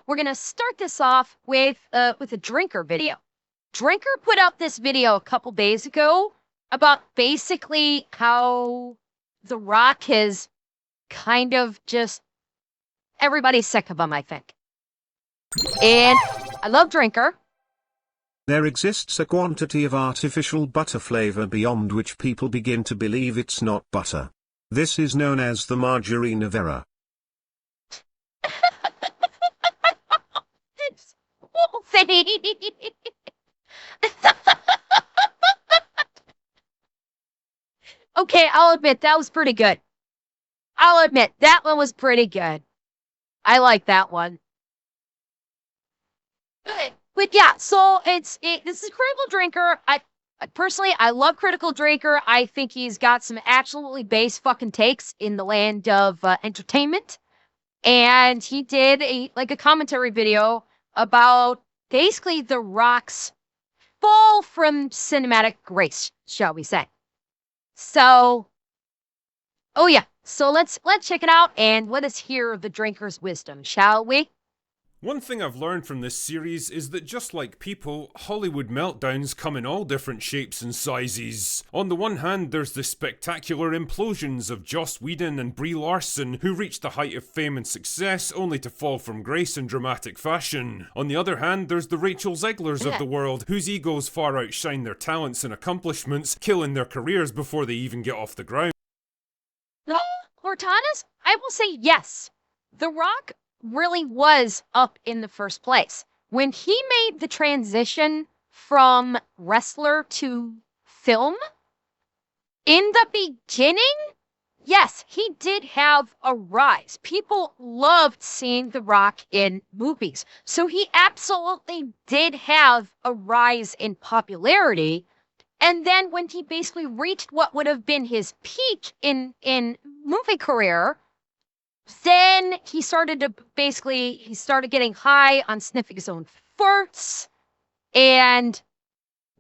we're gonna start this off with a Drinker video. Drinker put up this video a couple days ago about basically how The Rock has kind of just everybody's sick of him, I think. And I love Drinker. There exists a quantity of artificial butter flavor beyond which people begin to believe it's not butter. This is known as the margarine of error. Okay, I'll admit that was pretty good. I'll admit that one was pretty good. I like that one. But yeah, so this is Critical Drinker. Personally, I love Critical Drinker. I think he's got some absolutely base fucking takes in the land of entertainment. And he did a commentary video about basically The Rock's fall from cinematic grace, shall we say. So, oh yeah, so let's check it out and let us hear the Drinker's wisdom, shall we? One thing I've learned from this series is that just like people, Hollywood meltdowns come in all different shapes and sizes. On the one hand, there's the spectacular implosions of Joss Whedon and Brie Larson, who reached the height of fame and success only to fall from grace in dramatic fashion. On the other hand, there's the Rachel Zeglers of the world, whose egos far outshine their talents and accomplishments, killing their careers before they even get off the ground. Cortana's, I will say yes. The Rock really was up in the first place. When he made the transition from wrestler to film, in the beginning, yes, he did have a rise. People loved seeing The Rock in movies. So he absolutely did have a rise in popularity. And then when he basically reached what would have been his peak in movie career, then he started getting high on sniffing his own farts and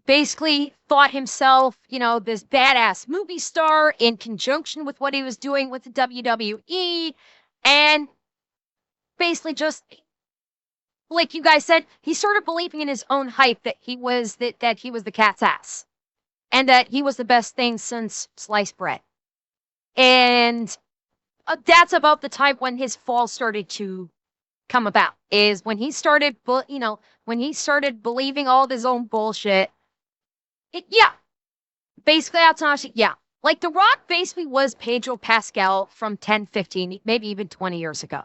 basically thought himself, this badass movie star in conjunction with what he was doing with the WWE. And basically just, like you guys said, he started believing in his own hype that he was that he was the cat's ass and that he was the best thing since sliced bread. And that's about the time when his fall started to come about, is when he started, when he started believing all of his own bullshit. Basically, that's honestly, yeah. Like, The Rock basically was Pedro Pascal from 10, 15, maybe even 20 years ago.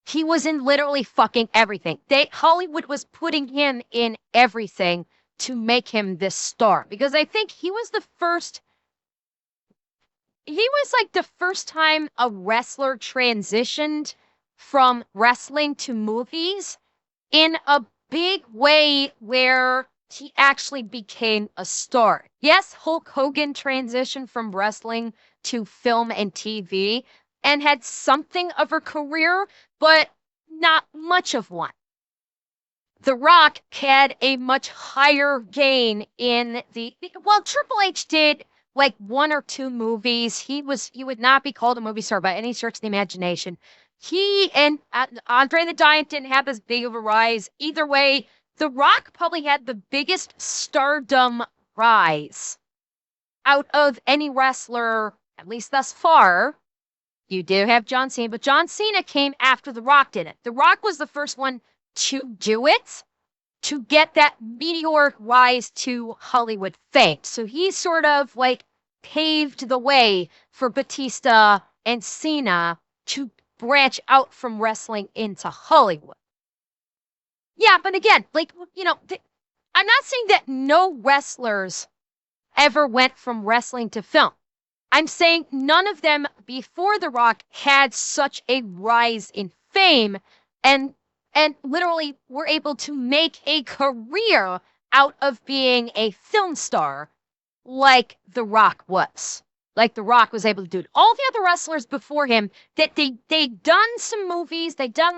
He was in literally fucking everything. Hollywood was putting him in everything to make him this star. Because I think he was the first time a wrestler transitioned from wrestling to movies in a big way where he actually became a star. Yes, Hulk Hogan transitioned from wrestling to film and TV and had something of a career, but not much of one. The Rock had a much higher gain in Triple H did like one or two movies. He would not be called a movie star by any stretch of the imagination. He and Andre the Giant didn't have as big of a rise. Either way, The Rock probably had the biggest stardom rise out of any wrestler, at least thus far. You do have John Cena, but John Cena came after The Rock did it. The Rock was the first one to do it, to get that meteoric rise to Hollywood fame. So he sort of paved the way for Batista and Cena to branch out from wrestling into Hollywood. Yeah, but again, I'm not saying that no wrestlers ever went from wrestling to film. I'm saying none of them before The Rock had such a rise in fame and literally were able to make a career out of being a film star like The Rock was. Like The Rock was able to do it. All the other wrestlers before him, that they'd done some movies, they did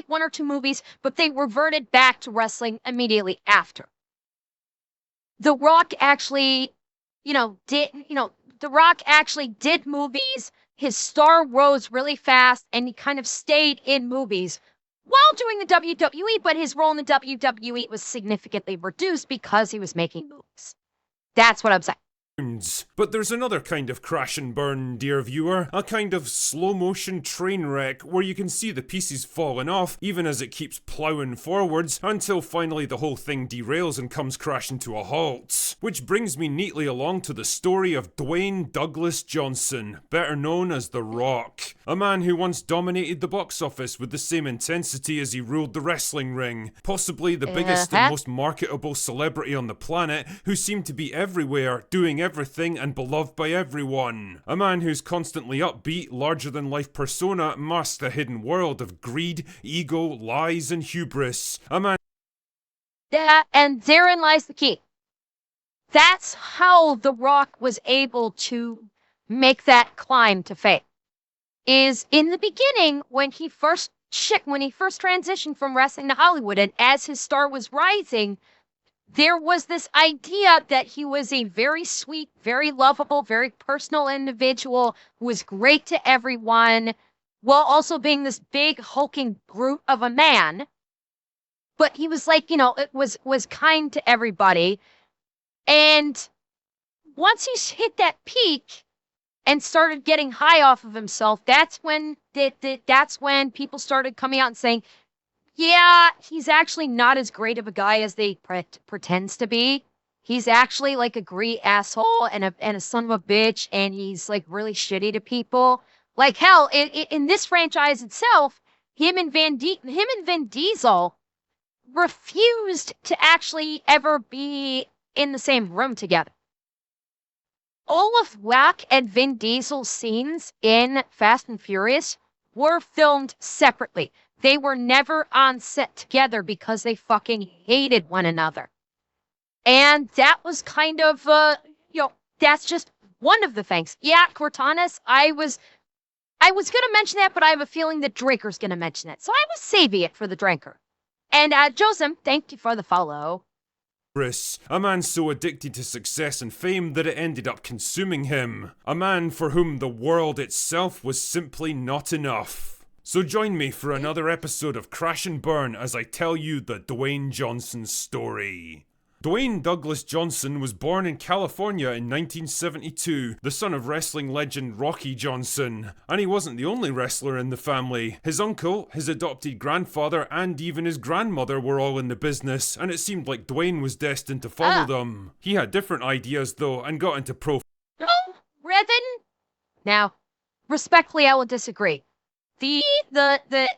one or two movies, but they reverted back to wrestling immediately after. The Rock actually, The Rock actually did movies. His star rose really fast and he kind of stayed in movies while doing the WWE, but his role in the WWE was significantly reduced because he was making movies. That's what I'm saying. But there's another kind of crash and burn, dear viewer, a kind of slow motion train wreck where you can see the pieces falling off even as it keeps ploughing forwards until finally the whole thing derails and comes crashing to a halt. Which brings me neatly along to the story of Dwayne Douglas Johnson, better known as The Rock, a man who once dominated the box office with the same intensity as he ruled the wrestling ring, possibly the biggest and most marketable celebrity on the planet who seemed to be everywhere, doing everything and beloved by everyone. A man whose constantly upbeat, larger-than-life persona masked a hidden world of greed, ego, lies, and hubris. A man... Yeah, and therein lies the key. That's how The Rock was able to make that climb to fame. Is in the beginning, when he first transitioned from wrestling to Hollywood, and as his star was rising, there was this idea that he was a very sweet, very lovable, very personal individual who was great to everyone, while also being this big, hulking brute of a man. But he was like, it was kind to everybody. And once he hit that peak and started getting high off of himself, that's when people started coming out and saying, yeah, he's actually not as great of a guy as they pretends to be. He's actually like a great asshole and a son of a bitch, and he's like really shitty to people. Like hell, in this franchise itself, him and Vin Diesel refused to actually ever be in the same room together. All of Rock and Vin Diesel's scenes in Fast and Furious were filmed separately. They were never on set together because they fucking hated one another. And that was kind of, that's just one of the things. Yeah, Cortana, I was going to mention that, but I have a feeling that Draker's going to mention it. So I was saving it for the Draker. And Joseph, thank you for the follow. A man so addicted to success and fame that it ended up consuming him. A man for whom the world itself was simply not enough. So join me for another episode of Crash and Burn as I tell you the Dwayne Johnson story. Dwayne Douglas Johnson was born in California in 1972, the son of wrestling legend Rocky Johnson. And he wasn't the only wrestler in the family. His uncle, his adopted grandfather, and even his grandmother were all in the business, and it seemed like Dwayne was destined to follow them. He had different ideas though, and got into pro... No, Revan? Now, respectfully, I will disagree. The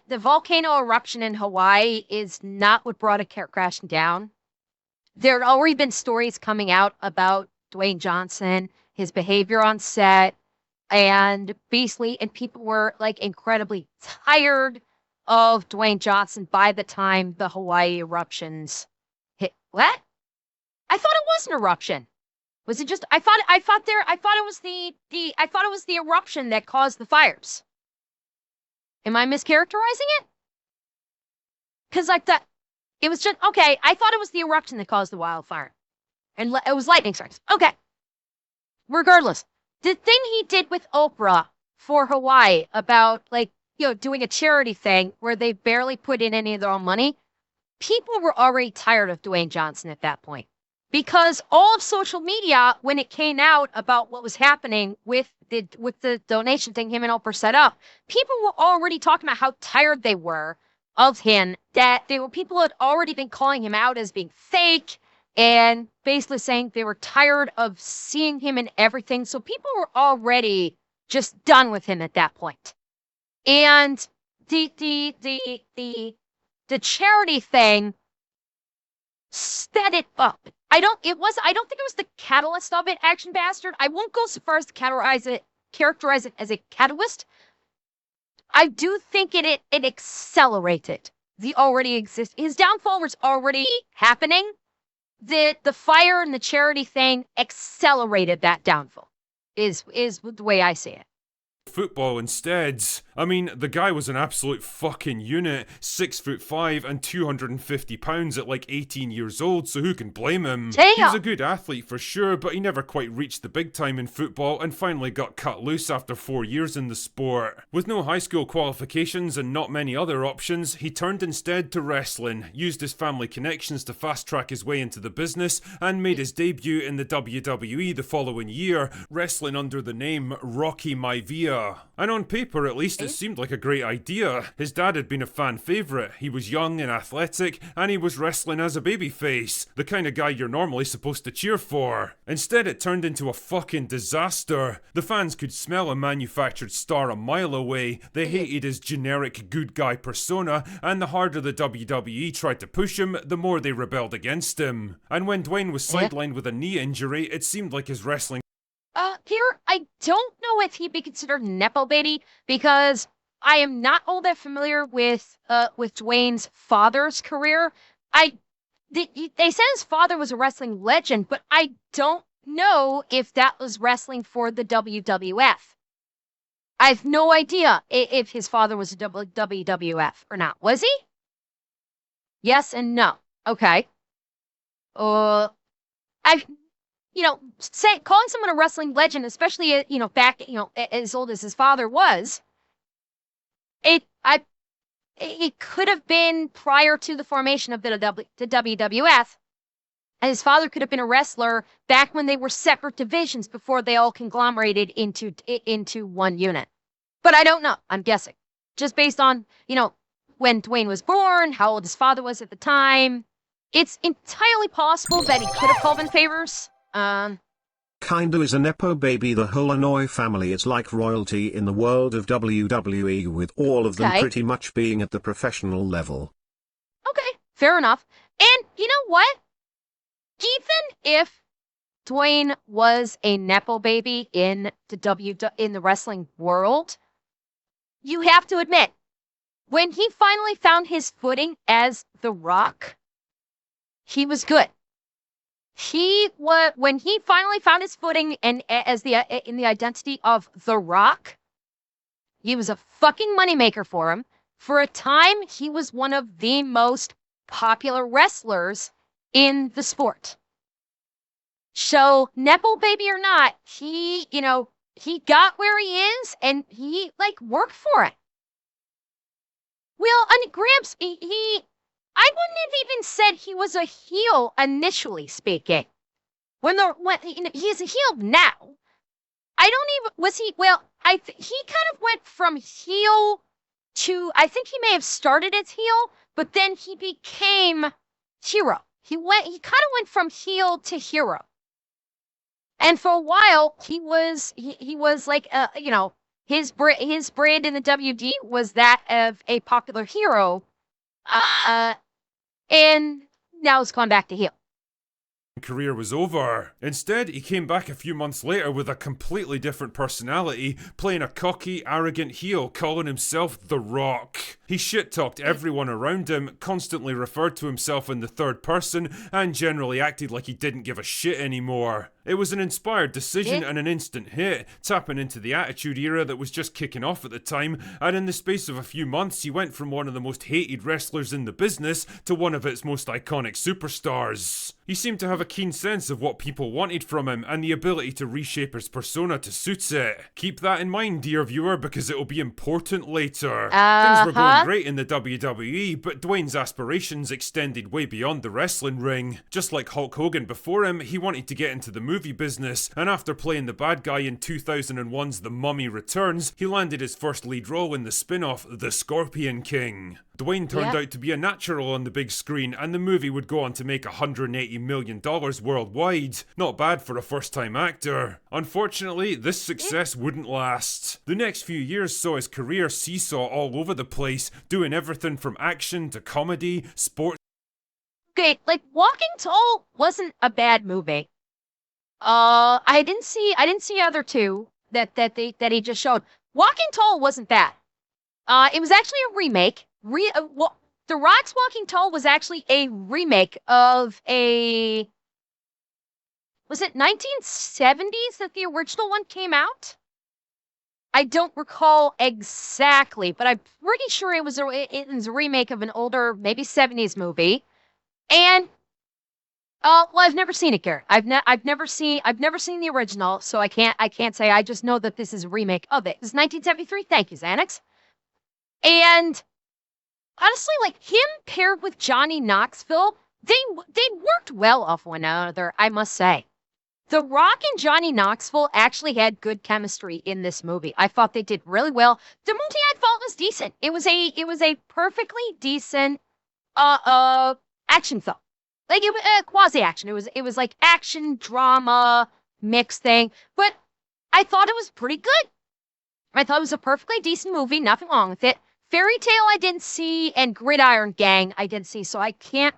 volcano eruption in Hawaii is not what brought it crashing down. There had already been stories coming out about Dwayne Johnson, his behavior on set, and people were like incredibly tired of Dwayne Johnson by the time the Hawaii eruptions hit. What? I thought it was an eruption. Was it just? I thought it was the eruption that caused the fires. Am I mischaracterizing it? Because like that, it was just, okay, I thought it was the eruption that caused the wildfire. And it was lightning strikes. Okay. Regardless, the thing he did with Oprah for Hawaii about doing a charity thing where they barely put in any of their own money, people were already tired of Dwayne Johnson at that point. Because all of social media, when it came out about what was happening with the donation thing him and Oprah set up, people were already talking about how tired they were of him, that people had already been calling him out as being fake and basically saying they were tired of seeing him in everything. So people were already just done with him at that point. And the charity thing sped it up. I don't think it was the catalyst of it, Action Bastard. I won't go so far as to characterize it as a catalyst. I do think it accelerated the already exist. His downfall was already happening. The fire and the charity thing accelerated that downfall. Is the way I see it. football instead. I mean, the guy was an absolute fucking unit, 6'5" and 250 pounds at like 18 years old, so who can blame him? Damn. He was a good athlete for sure, but he never quite reached the big time in football and finally got cut loose after 4 years in the sport. With no high school qualifications and not many other options, he turned instead to wrestling, used his family connections to fast track his way into the business, and made his debut in the WWE the following year, wrestling under the name Rocky Maivia. And on paper at least it seemed like a great idea. His dad had been a fan favourite, he was young and athletic, and he was wrestling as a babyface, the kind of guy you're normally supposed to cheer for. Instead it turned into a fucking disaster. The fans could smell a manufactured star a mile away, they hated his generic good guy persona, and the harder the WWE tried to push him, the more they rebelled against him. And when Dwayne was sidelined with a knee injury, it seemed like his wrestling Here, I don't know if he'd be considered Nepo baby because I am not all that familiar with Dwayne's father's career. They said his father was a wrestling legend, but I don't know if that was wrestling for the WWF. I have no idea if his father was a WWF or not. Was he? Yes and no. Okay. I calling someone a wrestling legend, especially, back, as old as his father was, it could have been prior to the formation of the WWF. And his father could have been a wrestler back when they were separate divisions before they all conglomerated into one unit. But I don't know. I'm guessing. Just based on, when Dwayne was born, how old his father was at the time. It's entirely possible that he could have called in favors. Kinda is a Nepo baby. The whole Anoa'i family is like royalty in the world of WWE, with all of them pretty much being at the professional level. Okay, fair enough. And you know what? Even if Dwayne was a Nepo baby in the wrestling world, you have to admit, when he finally found his footing as The Rock, he was good. When he finally found his footing in the identity of The Rock, he was a fucking moneymaker for him. For a time, he was one of the most popular wrestlers in the sport. So, Nepo baby or not, he got where he is and he worked for it. Well, and Gramps, I wouldn't have even said he was a heel initially speaking. He's a heel now. He kind of went from heel to, I think he may have started as heel, but then he became hero. He kind of went from heel to hero. And for a while, he was like, his brand in the WD was that of a popular hero. And now it's gone back to heel. Career was over. Instead, he came back a few months later with a completely different personality, playing a cocky, arrogant heel, calling himself The Rock. He shit-talked everyone around him, constantly referred to himself in the third person, and generally acted like he didn't give a shit anymore. It was an inspired decision and an instant hit, tapping into the Attitude Era that was just kicking off at the time, and in the space of a few months he went from one of the most hated wrestlers in the business to one of its most iconic superstars. He seemed to have a keen sense of what people wanted from him and the ability to reshape his persona to suit it. Keep that in mind, dear viewer, because it'll be important later. Things were going great in the WWE, but Dwayne's aspirations extended way beyond the wrestling ring. Just like Hulk Hogan before him, he wanted to get into the movie business, and after playing the bad guy in 2001's The Mummy Returns, he landed his first lead role in the spin-off The Scorpion King. Dwayne turned out to be a natural on the big screen, and the movie would go on to make $180 million worldwide. Not bad for a first-time actor. Unfortunately, this success wouldn't last. The next few years saw his career seesaw all over the place, doing everything from action to comedy, sports. Okay, Walking Tall wasn't a bad movie. I didn't see other two that he just showed. Walking Tall wasn't bad. It was actually a remake. The Rock's Walking Tall was actually a remake of was it 1970s that the original one came out? I don't recall exactly, but I'm pretty sure it was a remake of an older, maybe 70s movie. And well, I've never seen it, Garrett. I've never seen the original, so I can't say. I just know that this is a remake of it. This is 1973. Thank you, Xanax. And honestly, like him paired with Johnny Knoxville, they worked well off one another, I must say. The Rock and Johnny Knoxville actually had good chemistry in this movie. I thought they did really well. The movie I thought was decent. It was a perfectly decent action film. Like it was quasi action. It was like action drama mixed thing, but I thought it was pretty good. I thought it was a perfectly decent movie. Nothing wrong with it. Fairy Tale I didn't see, and Gridiron Gang I didn't see, so I can't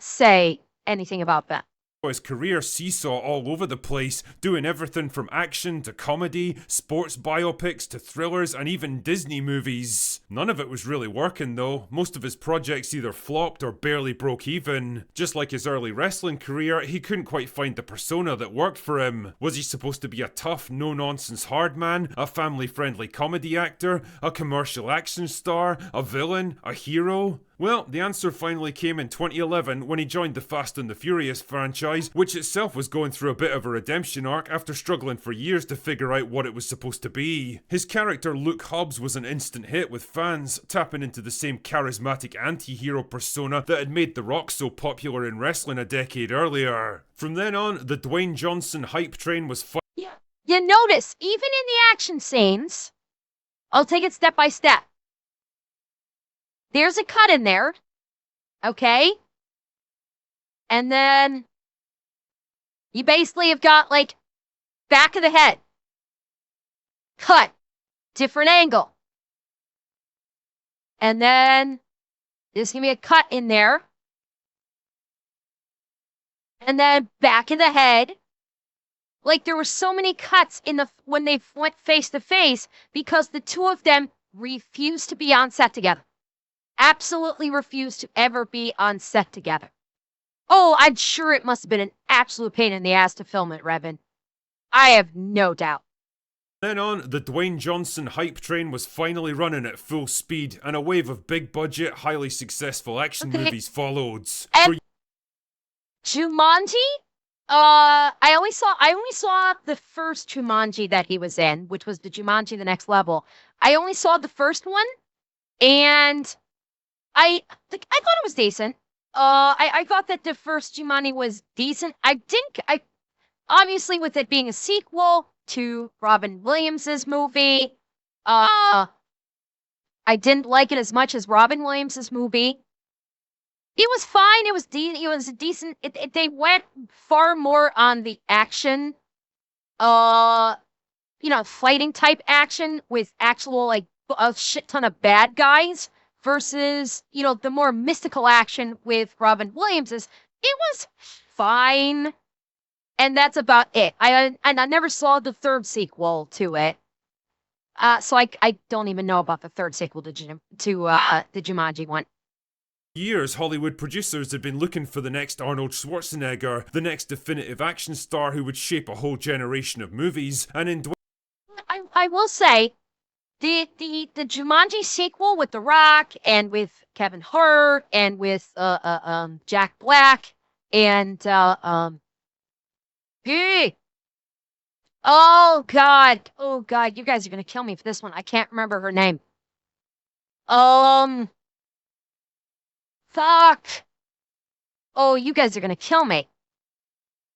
say anything about that. His career seesaw all over the place, doing everything from action to comedy, sports biopics to thrillers, and even Disney movies. None of it was really working though. Most of his projects either flopped or barely broke even. Just like his early wrestling career, he couldn't quite find the persona that worked for him. Was he supposed to be a tough, no-nonsense hard man, a family-friendly comedy actor, a commercial action star, a villain, a hero? Well, the answer finally came in 2011 when he joined the Fast and the Furious franchise, which itself was going through a bit of a redemption arc after struggling for years to figure out what it was supposed to be. His character Luke Hobbs was an instant hit with fans, tapping into the same charismatic anti-hero persona that had made The Rock so popular in wrestling a decade earlier. From then on, the Dwayne Johnson hype train was Yeah. You notice, even in the action scenes, I'll take it step by step. There's a cut in there, okay? And then you basically have got like back of the head, cut, different angle. And then there's gonna be a cut in there. And then back of the head. Like there were so many cuts in when they went face to face because the two of them refused to be on set together. Absolutely refused to ever be on set together. Oh, I'm sure it must have been an absolute pain in the ass to film it, Revan. I have no doubt. Then on, the Dwayne Johnson hype train was finally running at full speed, and a wave of big budget, highly successful action movies followed. And Jumanji? I only saw the first Jumanji that he was in, which was the Jumanji The Next Level. I only saw the first one, and I thought it was decent. I thought that the first Jumanji was decent. I obviously with it being a sequel to Robin Williams's movie, I didn't like it as much as Robin Williams's movie. It was fine. It was decent. They went far more on the action, fighting type action with actual like a shit ton of bad guys versus, the more mystical action with Robin Williams's. It was fine. And that's about it. I never saw the third sequel to it. So I don't even know about the third sequel to the Jumanji one. Years, Hollywood producers had been looking for the next Arnold Schwarzenegger, the next definitive action star who would shape a whole generation of movies, and in I will say, the Jumanji sequel with The Rock and with Kevin Hart and with Jack Black and oh god, you guys are gonna kill me for this one. I can't remember her name. Fuck. Oh, you guys are gonna kill me.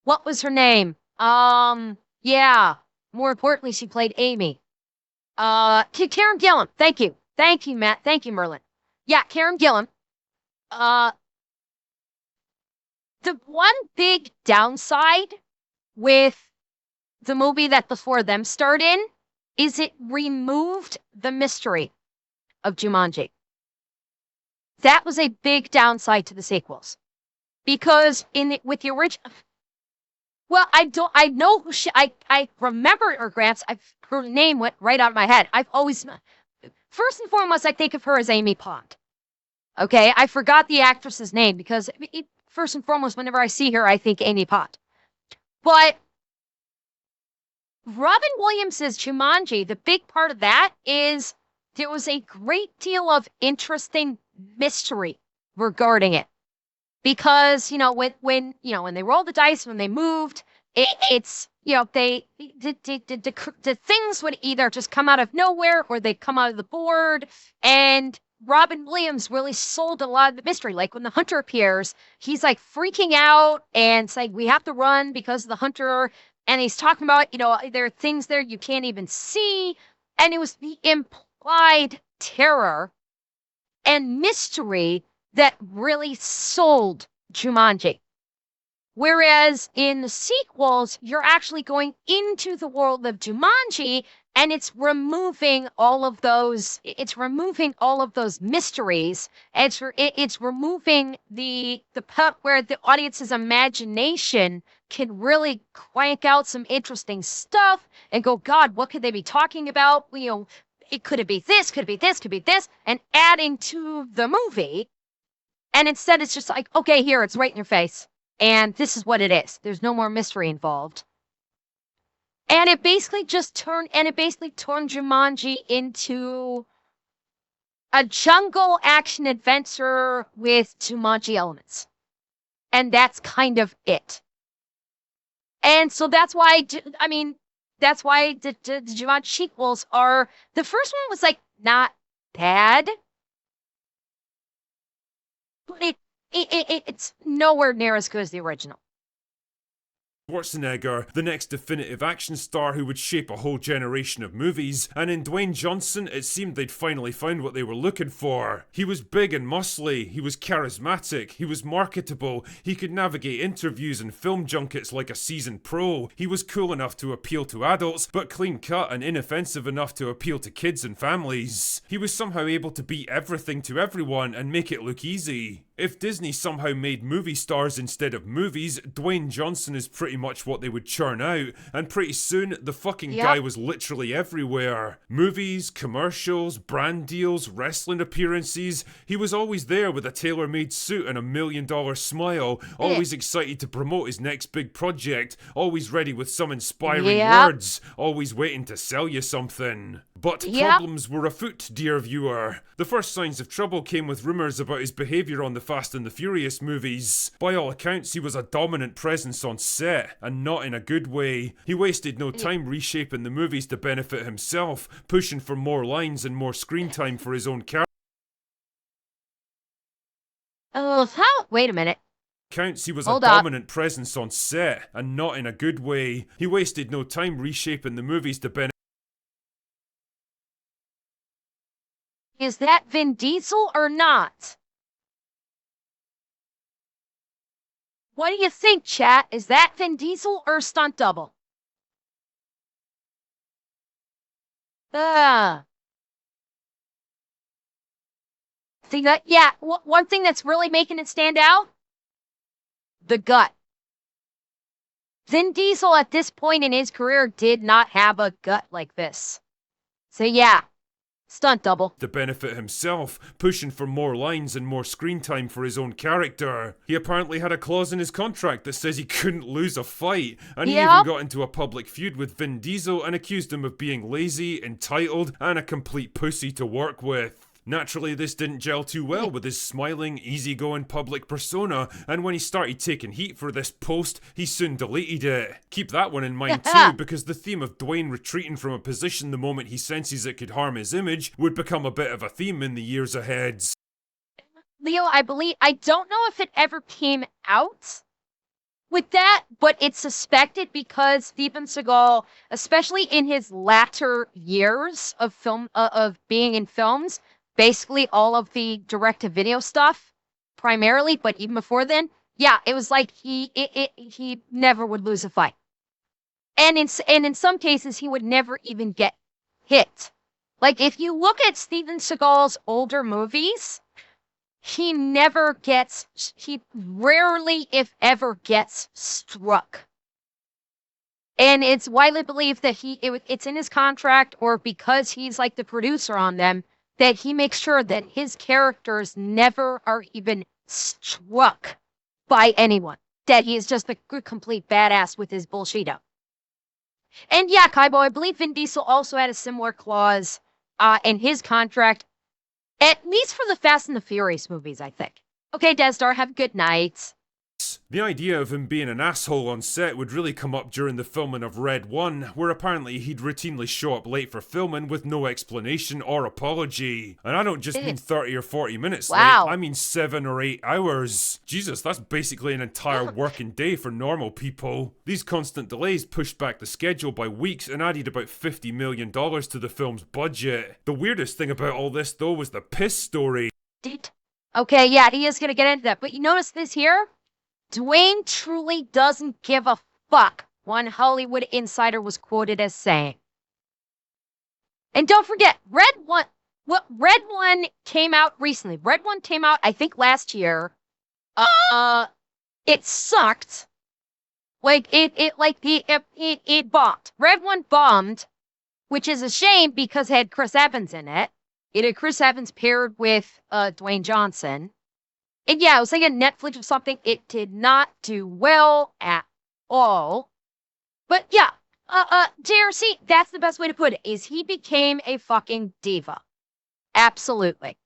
What was her name? Yeah. More importantly, she played Amy. Karen Gillan. Thank you. Thank you, Matt. Thank you, Merlin. Yeah, Karen Gillan. The one big downside with the movie that the four of them starred in is it removed the mystery of Jumanji. That was a big downside to the sequels. Because with the original, well, I know who I remember her, Gramps. Her name went right out of my head. I've always, first and foremost, I think of her as Amy Pond. Okay, I forgot the actress's name because first and foremost, whenever I see her, I think Amy Pond. But Robin Williams' Jumanji, the big part of that is there was a great deal of interesting mystery regarding it. Because, when they rolled the dice, when they moved, it's, the things would either just come out of nowhere or they'd come out of the board. And Robin Williams really sold a lot of the mystery. Like when the hunter appears, he's like freaking out and saying, we have to run because of the hunter. And he's talking about, there are things there you can't even see. And it was the implied terror and mystery that really sold Jumanji. Whereas in the sequels, you're actually going into the world of Jumanji and it's removing all of those mysteries. It's removing the part where the audience's imagination can really crank out some interesting stuff and go, God, what could they be talking about? It could be this, could be this, could be this, and adding to the movie. And instead, it's just like, okay, here, it's right in your face. And this is what it is. There's no more mystery involved. And it basically turned Jumanji into a jungle action adventure with Jumanji elements. And that's kind of it. And so that's why, the Jumanji sequels are, the first one was like not bad. But it's nowhere near as good as the original. Schwarzenegger, the next definitive action star who would shape a whole generation of movies, and in Dwayne Johnson, it seemed they'd finally found what they were looking for. He was big and muscly, he was charismatic, he was marketable, he could navigate interviews and film junkets like a seasoned pro, he was cool enough to appeal to adults, but clean-cut and inoffensive enough to appeal to kids and families. He was somehow able to be everything to everyone and make it look easy. If Disney somehow made movie stars instead of movies, Dwayne Johnson is pretty much what they would churn out, and pretty soon the fucking guy was literally everywhere. Movies, commercials, brand deals, wrestling appearances, he was always there with a tailor-made suit and $1 million smile, always excited to promote his next big project, always ready with some inspiring words, always waiting to sell you something. But problems were afoot, dear viewer. The first signs of trouble came with rumours about his behaviour on the Fast and the Furious movies. By all accounts, he was a dominant presence on set, and not in a good way. He wasted no time reshaping the movies to benefit himself, pushing for more lines and more screen time for his own character. Wait a minute. Counts he was a dominant presence on set, and not in a good way. He wasted no time reshaping the movies to benefit. Is that Vin Diesel or not? What do you think, chat? Is that Vin Diesel or stunt double? See that? Yeah, one thing that's really making it stand out? The gut. Vin Diesel at this point in his career did not have a gut like this. So yeah. Stunt double. To benefit himself, pushing for more lines and more screen time for his own character. He apparently had a clause in his contract that says he couldn't lose a fight, and he even got into a public feud with Vin Diesel and accused him of being lazy, entitled, and a complete pussy to work with. Naturally, this didn't gel too well with his smiling, easygoing public persona, and when he started taking heat for this post, he soon deleted it. Keep that one in mind too, because the theme of Dwayne retreating from a position the moment he senses it could harm his image would become a bit of a theme in the years ahead. Leo, I don't know if it ever came out with that, but it's suspected because Steven Seagal, especially in his latter years of of being in films, basically all of the direct-to-video stuff, primarily, but even before then, it was like he never would lose a fight. And in some cases, he would never even get hit. Like, if you look at Steven Seagal's older movies, he rarely, if ever, gets struck. And it's widely believed that it's in his contract, or because he's like the producer on them, that he makes sure that his characters never are even struck by anyone. That he is just a complete badass with his bullshit. And yeah, Kaibo, I believe Vin Diesel also had a similar clause in his contract, at least for the Fast and the Furious movies, I think. Okay, Desdar, have a good night. The idea of him being an asshole on set would really come up during the filming of Red 1, where apparently he'd routinely show up late for filming with no explanation or apology. And I don't just mean 30 or 40 minutes Wow. late, I mean 7 or 8 hours. Jesus, that's basically an entire working day for normal people. These constant delays pushed back the schedule by weeks and added about $50 million to the film's budget. The weirdest thing about all this though was the piss story. Okay, yeah, he is gonna get into that. But you notice this here? Dwayne truly doesn't give a fuck, one Hollywood insider was quoted as saying. And don't forget, Red 1 came out recently. Red 1 came out, I think, last year. It sucked. It bombed. Red 1 bombed, which is a shame because it had Chris Evans in it. It had Chris Evans paired with Dwayne Johnson. And yeah, it was like a Netflix or something. It did not do well at all. But yeah, JRC, that's the best way to put it, is he became a fucking diva. Absolutely.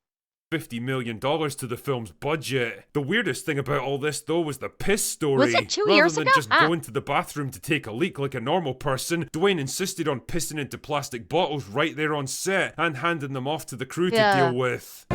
$50 million to the film's budget. The weirdest thing about all this, though, was the piss story. Was it 2 Rather years than ago? just going to the bathroom to take a leak like a normal person, Dwayne insisted on pissing into plastic bottles right there on set and handing them off to the crew to deal with.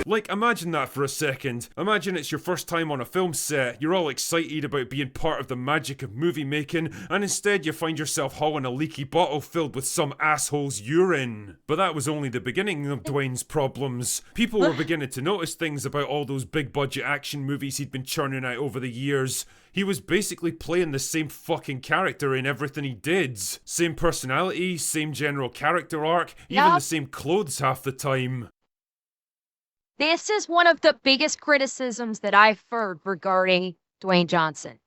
Like, imagine that for a second. Imagine it's your first time on a film set, you're all excited about being part of the magic of movie making, and instead you find yourself hauling a leaky bottle filled with some asshole's urine. But that was only the beginning of Dwayne's problems. People were beginning to notice things about all those big budget action movies he'd been churning out over the years. He was basically playing the same fucking character in everything he did. Same personality, same general character arc, even the same clothes half the time. This is one of the biggest criticisms that I've heard regarding Dwayne Johnson.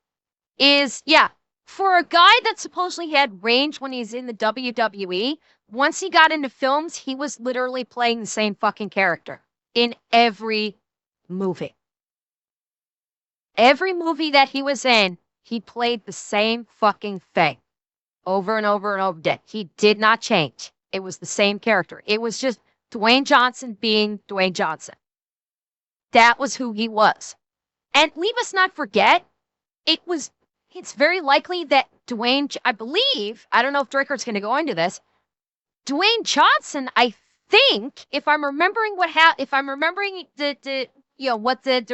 Is, yeah, for a guy that supposedly had range when he's in the WWE, once he got into films, he was literally playing the same fucking character in every movie. Every movie that he was in, he played the same fucking thing over and over and over again. He did not change. It was the same character. It was just Dwayne Johnson being Dwayne Johnson. That was who he was. And leave us not forget, it's very likely that Dwayne, I believe, I don't know if Draker's going to go into this, Dwayne Johnson, I think, if I'm remembering what the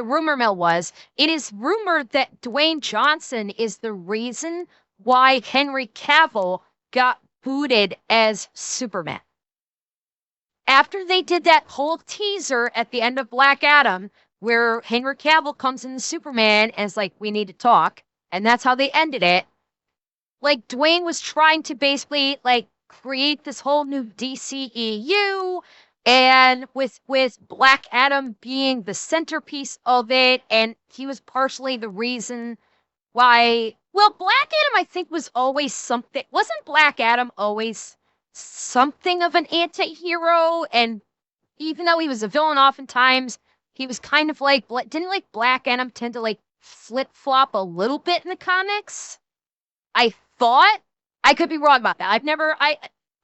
rumor mill was, it is rumored that Dwayne Johnson is the reason why Henry Cavill got booted as Superman. After they did that whole teaser at the end of Black Adam, where Henry Cavill comes in as Superman and is like, we need to talk, and that's how they ended it. Like, Dwayne was trying to basically, like, create this whole new DCEU, and with Black Adam being the centerpiece of it, and he was partially the reason why, well, Black Adam, I think, was always something, wasn't Black Adam always something of an anti-hero? And even though he was a villain oftentimes, he was kind of like, didn't like Black Adam tend to like flip-flop a little bit in the comics? I thought. I could be wrong about that.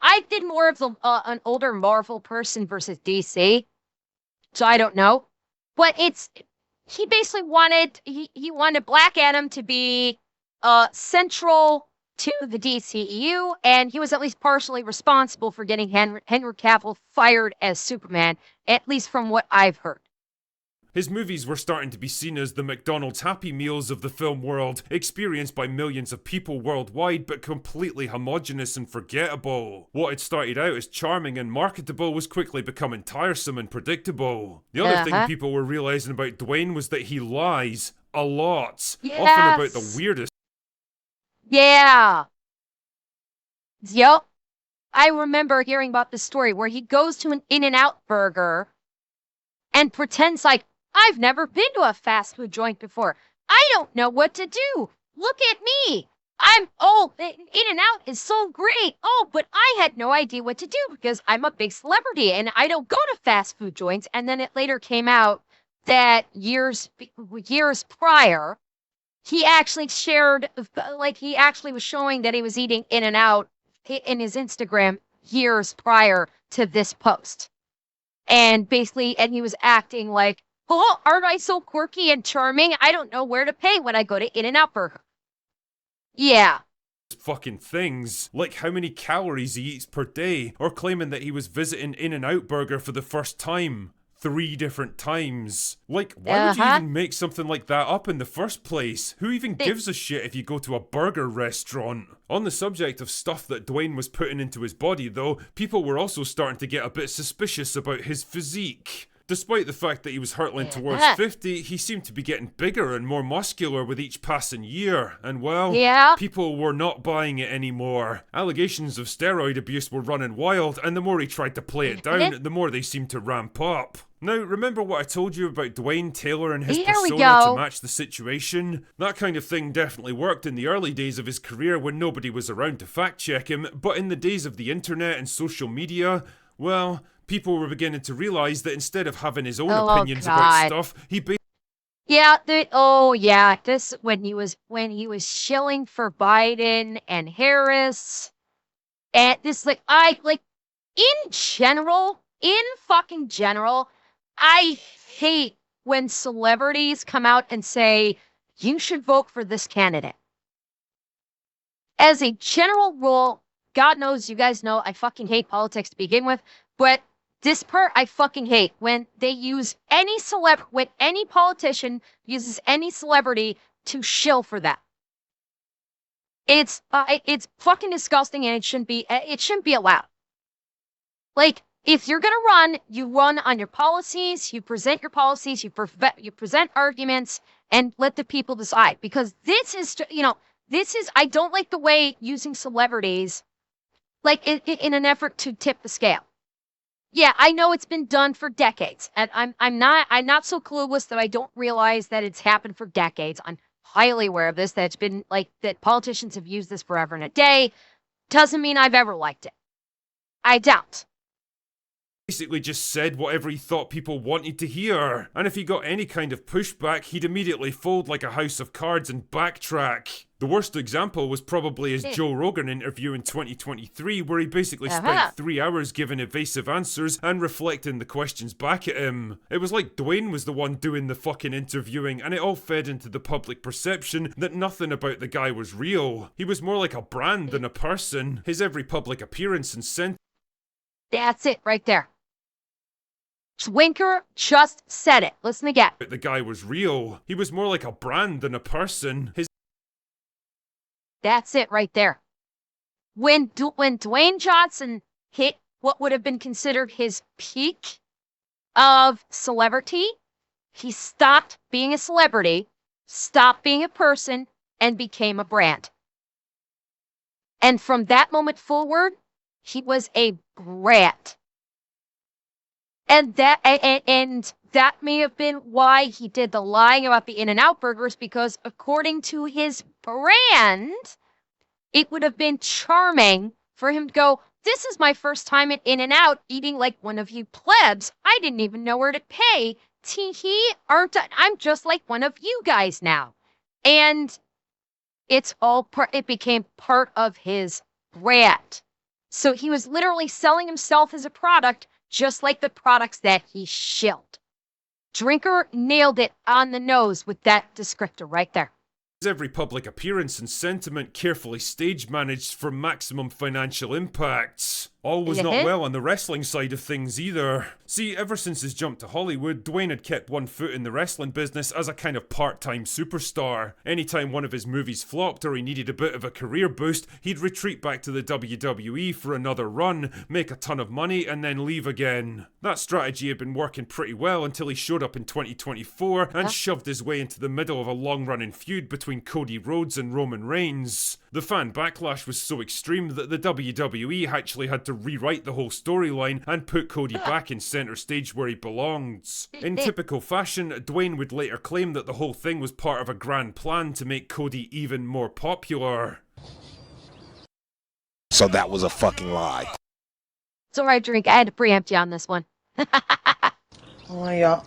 I did more of an older Marvel person versus DC, so I don't know. But he basically wanted, he wanted Black Adam to be central to the DCEU, and he was at least partially responsible for getting Henry Cavill fired as Superman, at least from what I've heard. His movies were starting to be seen as the McDonald's Happy Meals of the film world, experienced by millions of people worldwide, but completely homogenous and forgettable. What had started out as charming and marketable was quickly becoming tiresome and predictable. The other thing people were realizing about Dwayne was that he lies a lot, often about the weirdest. Yeah. Yep. I remember hearing about this story where he goes to an In-N-Out burger and pretends like, I've never been to a fast food joint before. I don't know what to do. Look at me. In-N-Out is so great. Oh, but I had no idea what to do because I'm a big celebrity and I don't go to fast food joints. And then it later came out that years prior, he actually shared, like, he actually was showing that he was eating In-N-Out in his Instagram years prior to this post. And basically, and he was acting like, oh, aren't I so quirky and charming? I don't know where to pay when I go to In-N-Out Burger. Yeah. Fucking things, like how many calories he eats per day, or claiming that he was visiting In-N-Out Burger for the first time 3 different times. Like, why would you even make something like that up in the first place? Who even gives a shit if you go to a burger restaurant? On the subject of stuff that Dwayne was putting into his body, though, people were also starting to get a bit suspicious about his physique. Despite the fact that he was hurtling towards 50, he seemed to be getting bigger and more muscular with each passing year, and well, people were not buying it anymore. Allegations of steroid abuse were running wild, and the more he tried to play it down, the more they seemed to ramp up. Now, remember what I told you about Dwayne tailoring his persona to match the situation? That kind of thing definitely worked in the early days of his career when nobody was around to fact check him, but in the days of the internet and social media, well, people were beginning to realize that instead of having his own opinions about stuff, he this when he was shilling for Biden and Harris, and this in fucking general, I hate when celebrities come out and say you should vote for this candidate. As a general rule, God knows, you guys know, I fucking hate politics to begin with, but this part I fucking hate when they use when any politician uses any celebrity to shill for that. It's fucking disgusting, and it shouldn't be allowed. Like, if you're gonna run, you run on your policies, you present your policies, you present arguments, and let the people decide. Because this is, I don't like the way using celebrities, like, in an effort to tip the scale. Yeah, I know it's been done for decades, and I'm not so clueless that I don't realize that it's happened for decades. I'm highly aware of this, that it's been that politicians have used this forever and a day. Doesn't mean I've ever liked it. I doubt. Basically just said whatever he thought people wanted to hear, and if he got any kind of pushback, he'd immediately fold like a house of cards and backtrack. The worst example was probably his Joe Rogan interview in 2023, where he basically spent 3 hours giving evasive answers and reflecting the questions back at him. It was like Dwayne was the one doing the fucking interviewing, and it all fed into the public perception that nothing about the guy was real. He was more like a brand than a person. His every public appearance and sentiment. That's it right there. Swinker just said it. Listen again. The guy was real. He was more like a brand than a person. That's it right there. When Dwayne Johnson hit what would have been considered his peak of celebrity, he stopped being a celebrity, stopped being a person, and became a brand. And from that moment forward, he was a brand. And that may have been why he did the lying about the In-N-Out burgers, because according to his brand, it would have been charming for him to go, this is my first time at In-N-Out eating like one of you plebs. I didn't even know where to pay. Tee-hee, I'm just like one of you guys now. And it became part of his brand. So he was literally selling himself as a product, just like the products that he shilled. Drinker nailed it on the nose with that descriptor right there. Every public appearance and sentiment carefully stage managed for maximum financial impacts. All was not well on the wrestling side of things either. See, ever since his jump to Hollywood, Dwayne had kept one foot in the wrestling business as a kind of part-time superstar. Anytime one of his movies flopped or he needed a bit of a career boost, he'd retreat back to the WWE for another run, make a ton of money, and then leave again. That strategy had been working pretty well until he showed up in 2024 and shoved his way into the middle of a long-running feud between Cody Rhodes and Roman Reigns. The fan backlash was so extreme that the WWE actually had to rewrite the whole storyline and put Cody back in center stage where he belongs. In typical fashion, Dwayne would later claim that the whole thing was part of a grand plan to make Cody even more popular. So that was a fucking lie. It's alright, Drink. I had to preempt you on this one. I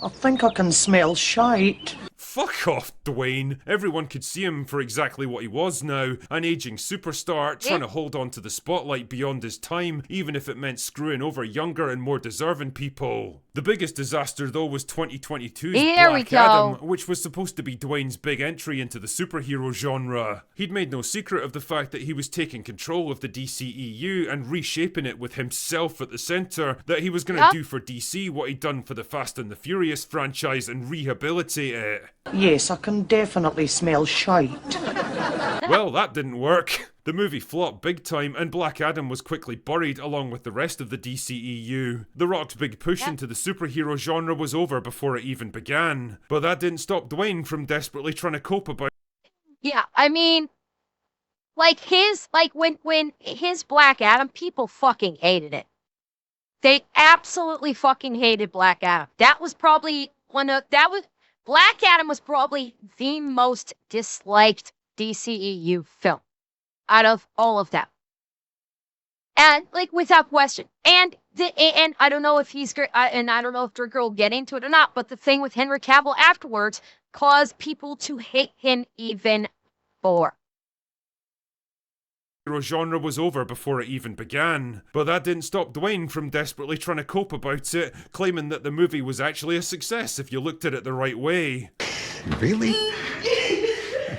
think I can smell shite. fuck off, Dwayne. Everyone could see him for exactly what he was now, an aging superstar trying to hold on to the spotlight beyond his time, even if it meant screwing over younger and more deserving people. The biggest disaster though was 2022's Black Adam, which was supposed to be Dwayne's big entry into the superhero genre. He'd made no secret of the fact that he was taking control of the DCEU and reshaping it with himself at the centre, that he was going to do for DC what he'd done for the Fast and the Furious franchise and rehabilitate it. Yes, I can definitely smell shite. Well, that didn't work. The movie flopped big time, and Black Adam was quickly buried along with the rest of the DCEU. The Rock's big push into the superhero genre was over before it even began. But that didn't stop Dwayne from desperately trying to cope about. Yeah, I mean, when his Black Adam, people fucking hated it. They absolutely fucking hated Black Adam. Black Adam was probably the most disliked DCEU film out of all of them. And, like, without question. And I don't know if I don't know if Drigger will get into it or not, but the thing with Henry Cavill afterwards caused people to hate him even more. Genre was over before it even began, but that didn't stop Dwayne from desperately trying to cope about it, claiming that the movie was actually a success if you looked at it the right way. Really?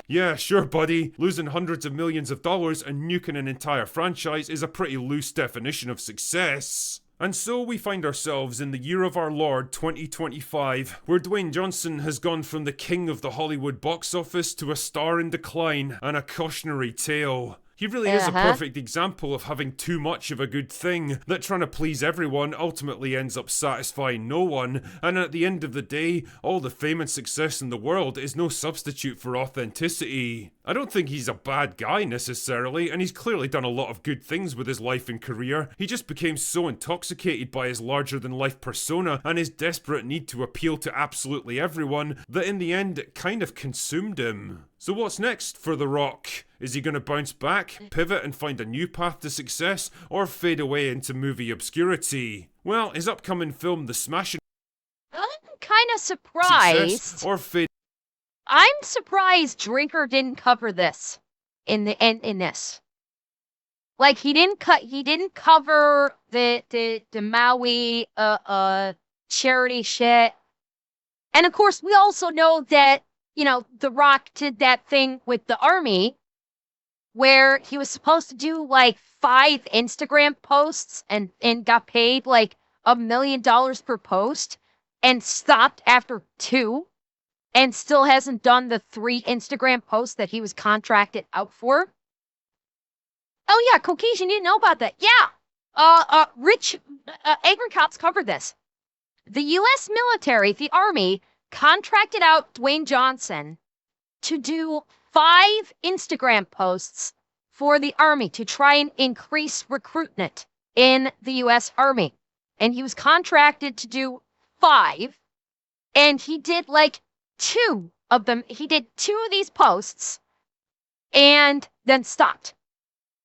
Yeah, sure, buddy. Losing hundreds of millions of dollars and nuking an entire franchise is a pretty loose definition of success. And so we find ourselves in the year of our Lord 2025, where Dwayne Johnson has gone from the king of the Hollywood box office to a star in decline and a cautionary tale. He really is a perfect example of having too much of a good thing, that trying to please everyone ultimately ends up satisfying no one, and at the end of the day, all the fame and success in the world is no substitute for authenticity. I don't think he's a bad guy necessarily, and he's clearly done a lot of good things with his life and career. He just became so intoxicated by his larger-than-life persona and his desperate need to appeal to absolutely everyone that in the end it kind of consumed him. So what's next for The Rock? Is he going to bounce back, pivot and find a new path to success, or fade away into movie obscurity? Well, his upcoming film The Smashing I'm kind of surprised. I'm surprised Drinker didn't cover this in this. Like he didn't cover the Maui charity shit. And of course we also know that, you know, The Rock did that thing with the army where he was supposed to do like 5 Instagram posts and got paid like $1 million per post and stopped after 2 and still hasn't done the 3 Instagram posts that he was contracted out for. Oh yeah, Caucasian, you didn't know about that. Yeah. Rich Angry Cops covered this. The U.S. military, the Army, contracted out Dwayne Johnson to do 5 Instagram posts for the Army to try and increase recruitment in the U.S. Army. And he was contracted to do 5, and he did like 2 of them. He did 2 of these posts and then stopped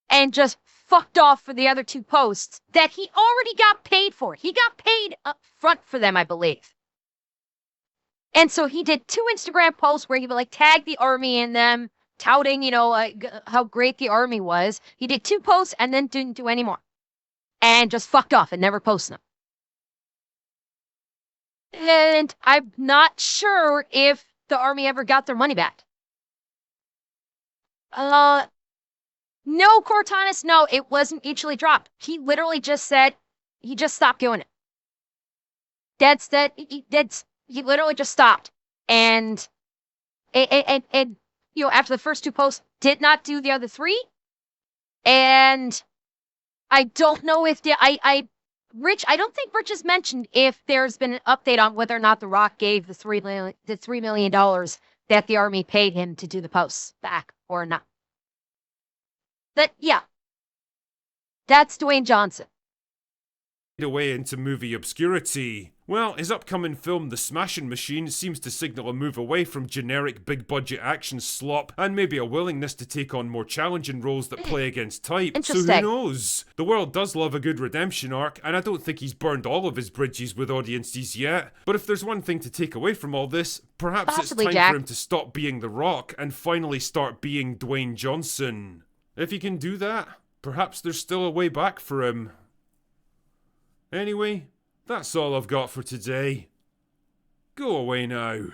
and just fucked off for the other 2 posts that he already got paid for. He got paid up front for them, I believe. And so he did 2 Instagram posts where he would like tag the Army in them, touting, you know, like how great the Army was. He did 2 posts and then didn't do any more. And just fucked off and never posted them. And I'm not sure if the Army ever got their money back. No, Cortanis, no, it wasn't mutually dropped. He literally just said, he just stopped doing it. He literally just stopped. And you know, after the first 2 posts, did not do the other 3. And I don't know if I don't think Rich has mentioned if there's been an update on whether or not The Rock gave the $3 million that the Army paid him to do the posts back or not. But yeah, that's Dwayne Johnson. Away into movie obscurity. Well, his upcoming film, The Smashing Machine, seems to signal a move away from generic big-budget action slop and maybe a willingness to take on more challenging roles that play against type. So who Interesting. knows? The world does love a good redemption arc, and I don't think he's burned all of his bridges with audiences yet. But if there's one thing to take away from all this, perhaps Possibly, it's time Jack. for him to stop being The Rock and finally start being Dwayne Johnson. If he can do that, perhaps there's still a way back for him. Anyway, that's all I've got for today. Go away now.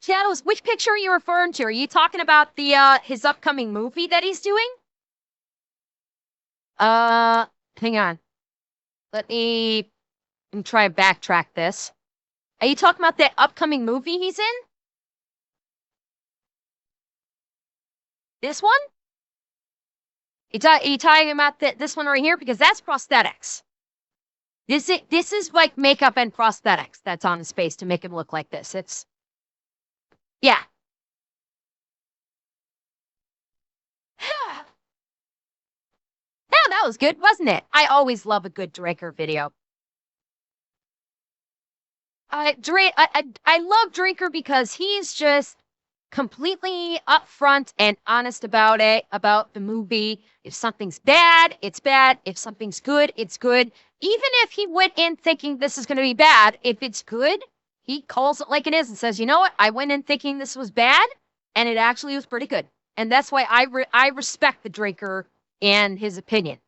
Shadows, which picture are you referring to? Are you talking about the his upcoming movie that he's doing? Hang on. Let me try and backtrack this. Are you talking about that upcoming movie he's in? This one? You talking about this one right here? Because that's prosthetics. This is like makeup and prosthetics that's on his face to make him look like this. It's... Yeah. Yeah, that was good, wasn't it? I always love a good Draker video. I love Draker because he's just completely upfront and honest about it, about the movie. If something's bad, it's bad. If something's good, it's good. Even if he went in thinking this is going to be bad, if it's good, he calls it like it is and says, you know what? I went in thinking this was bad, and it actually was pretty good. And that's why I respect the Draker and his opinion.